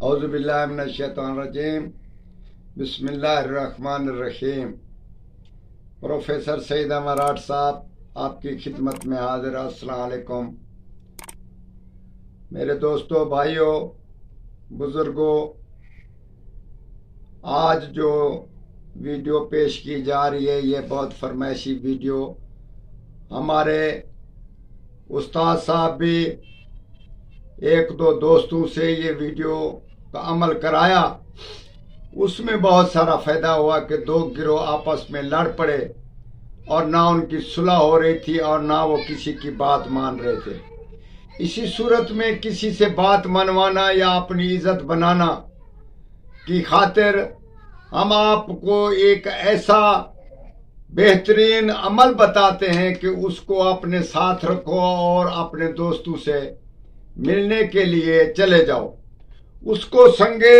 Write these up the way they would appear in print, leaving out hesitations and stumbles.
اعوذ باللہ من الشیطان الرجیم بسم اللہ الرحمن الرحیم۔ پروفیسر سعید امراٹ صاحب آپ کی خدمت میں حاضر۔ السلام علیکم میرے دوستو، بھائیوں، بزرگوں، آج جو ویڈیو پیش کی جا رہی ہے یہ بہت فرمائشی ویڈیو، ہمارے استاد صاحب بھی ایک دو دوستوں سے یہ ویڈیو کا عمل کرایا، اس میں بہت سارا فائدہ ہوا کہ دو گروہ آپس میں لڑ پڑے اور نہ ان کی صلح ہو رہی تھی اور نہ وہ کسی کی بات مان رہے تھے۔ اسی صورت میں کسی سے بات منوانا یا اپنی عزت بنانا کی خاطر ہم آپ کو ایک ایسا بہترین عمل بتاتے ہیں کہ اس کو اپنے ساتھ رکھو اور اپنے دوستوں سے ملنے کے لیے چلے جاؤ۔ اس کو سنگے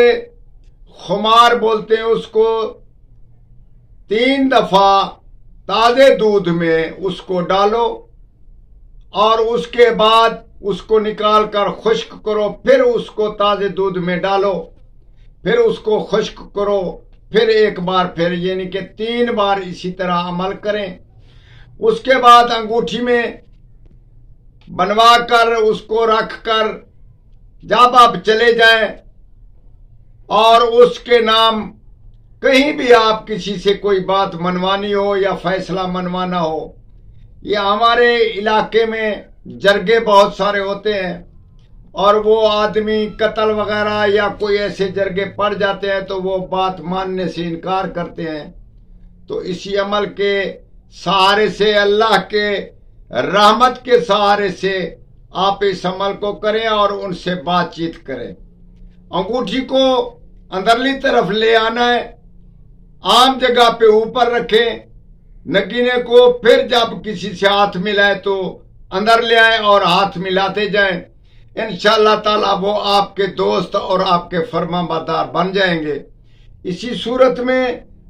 خمار بولتے ہیں، اس کو 3 دفعہ تازے دودھ میں اس کو ڈالو اور اس کے بعد اس کو نکال کر خشک کرو، پھر اس کو تازے دودھ میں ڈالو، پھر اس کو خشک کرو، پھر ایک بار، پھر یعنی کہ 3 بار اسی طرح عمل کریں۔ اس کے بعد انگوٹھی میں بنوا کر اس کو رکھ کر جب آپ چلے جائیں اور اس کے نام کہیں بھی آپ کسی سے کوئی بات منوانی ہو یا فیصلہ منوانا ہو، یہ ہمارے علاقے میں جرگے بہت سارے ہوتے ہیں اور وہ آدمی قتل وغیرہ یا کوئی ایسے جرگے پڑ جاتے ہیں تو وہ بات ماننے سے انکار کرتے ہیں۔ تو اسی عمل کے سہارے سے، اللہ کے رحمت کے سہارے سے آپ اس عمل کو کریں اور ان سے بات چیت کریں۔ انگوٹھی کو اندرلی طرف لے آنا ہے، عام جگہ پہ اوپر رکھیں نگینے کو، پھر جب کسی سے ہاتھ ملائے تو اندر لے آئیں اور ہاتھ ملاتے جائیں۔ انشاءاللہ تعالی وہ آپ کے دوست اور آپ کے فرما بردار بن جائیں گے۔ اسی صورت میں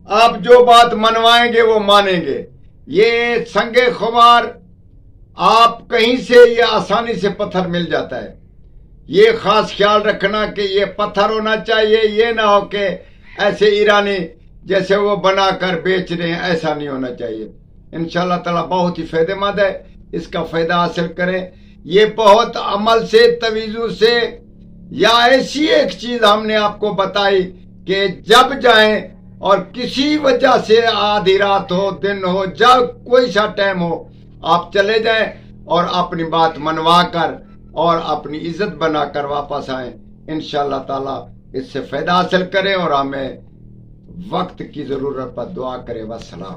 آپ جو بات منوائیں گے وہ مانیں گے۔ یہ سنگے خمار آپ کہیں سے یہ آسانی سے پتھر مل جاتا ہے، یہ خاص خیال رکھنا کہ یہ پتھر ہونا چاہیے، یہ نہ ہو کہ ایسے ایرانی جیسے وہ بنا کر بیچ رہے ہیں، ایسا نہیں ہونا چاہیے۔ انشاءاللہ تعالی بہت ہی فائدہ مند ہے، اس کا فائدہ حاصل کریں۔ یہ بہت عمل سے، تویزوں سے، یا ایسی ایک چیز ہم نے آپ کو بتائی کہ جب جائیں اور کسی وجہ سے آدھی رات ہو، دن ہو، جب کوئی سا ٹائم ہو، آپ چلے جائیں اور اپنی بات منوا کر اور اپنی عزت بنا کر واپس آئیں۔ انشاءاللہ تعالی اس سے فائدہ حاصل کریں اور ہمیں وقت کی ضرورت پر دعا کریں۔ والسلام۔